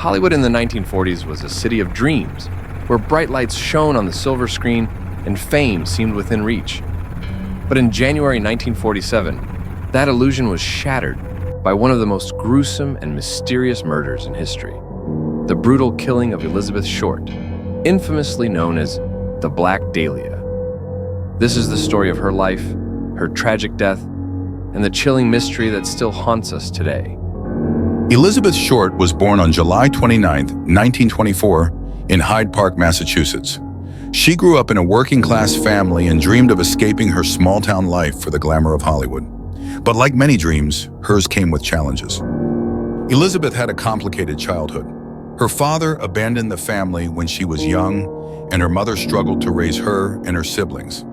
Hollywood in the 1940s was a city of dreams, where bright lights shone on the silver screen and fame seemed within reach. But in January 1947, that illusion was shattered by one of the most gruesome and mysterious murders in history: the brutal killing of Elizabeth Short, infamously known as the Black Dahlia. This is the story of her life, her tragic death, and the chilling mystery that still haunts us today. Elizabeth Short was born on July 29, 1924, in Hyde Park, Massachusetts. She grew up in a working-class family and dreamed of escaping her small-town life for the glamour of Hollywood. But like many dreams, hers came with challenges. Elizabeth had a complicated childhood. Her father abandoned the family when she was young, and her mother struggled to raise her and her siblings.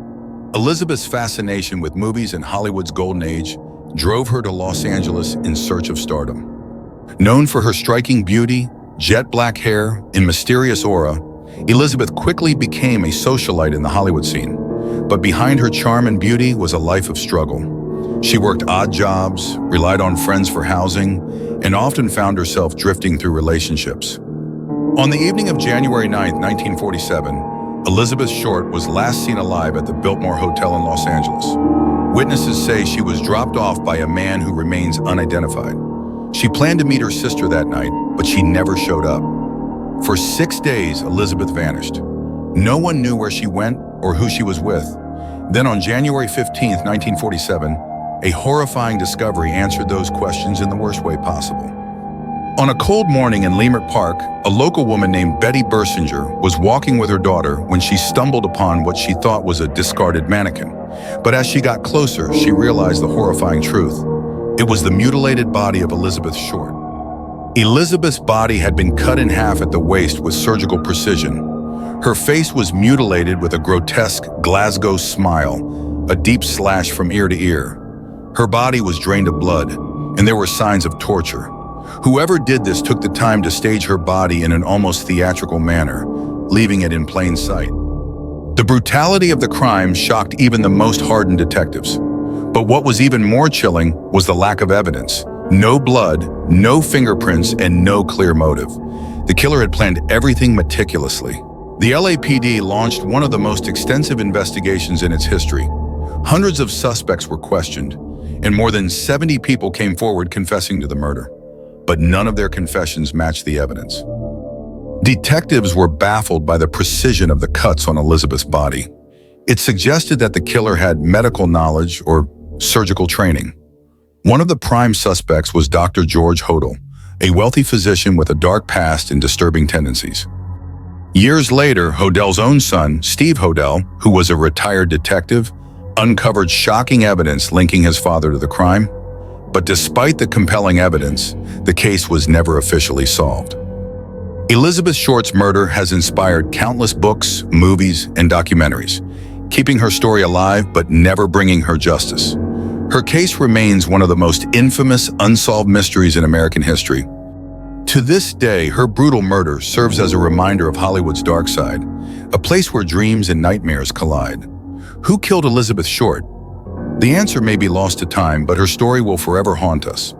Elizabeth's fascination with movies and Hollywood's golden age drove her to Los Angeles in search of stardom. Known for her striking beauty, jet black hair, and mysterious aura, Elizabeth quickly became a socialite in the Hollywood scene. But behind her charm and beauty was a life of struggle. She worked odd jobs, relied on friends for housing, and often found herself drifting through relationships. On the evening of January 9, 1947, Elizabeth Short was last seen alive at the Biltmore Hotel in Los Angeles. Witnesses say she was dropped off by a man who remains unidentified. She planned to meet her sister that night, but she never showed up. For 6 days, Elizabeth vanished. No one knew where she went or who she was with. Then on January 15, 1947, a horrifying discovery answered those questions in the worst way possible. On a cold morning in Leimert Park, a local woman named Betty Bersinger was walking with her daughter when she stumbled upon what she thought was a discarded mannequin. But as she got closer, she realized the horrifying truth. It was the mutilated body of Elizabeth Short. Elizabeth's body had been cut in half at the waist with surgical precision. Her face was mutilated with a grotesque Glasgow smile, a deep slash from ear to ear. Her body was drained of blood, and there were signs of torture. Whoever did this took the time to stage her body in an almost theatrical manner, leaving it in plain sight. The brutality of the crime shocked even the most hardened detectives. But what was even more chilling was the lack of evidence. No blood, no fingerprints, and no clear motive. The killer had planned everything meticulously. The LAPD launched one of the most extensive investigations in its history. Hundreds of suspects were questioned, and more than 70 people came forward confessing to the murder. But none of their confessions matched the evidence. Detectives were baffled by the precision of the cuts on Elizabeth's body. It suggested that the killer had medical knowledge or surgical training. One of the prime suspects was Dr. George Hodel, a wealthy physician with a dark past and disturbing tendencies. Years later, Hodel's own son, Steve Hodel, who was a retired detective, uncovered shocking evidence linking his father to the crime. But despite the compelling evidence, the case was never officially solved. Elizabeth Short's murder has inspired countless books, movies, and documentaries, keeping her story alive but never bringing her justice. Her case remains one of the most infamous unsolved mysteries in American history. To this day, her brutal murder serves as a reminder of Hollywood's dark side, a place where dreams and nightmares collide. Who killed Elizabeth Short? The answer may be lost to time, but her story will forever haunt us.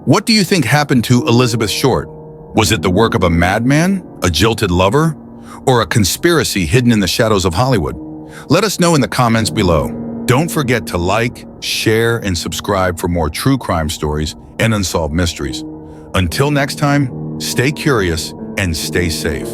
What do you think happened to Elizabeth Short? Was it the work of a madman, a jilted lover, or a conspiracy hidden in the shadows of Hollywood? Let us know in the comments below. Don't forget to like, share, and subscribe for more true crime stories and unsolved mysteries. Until next time, stay curious and stay safe.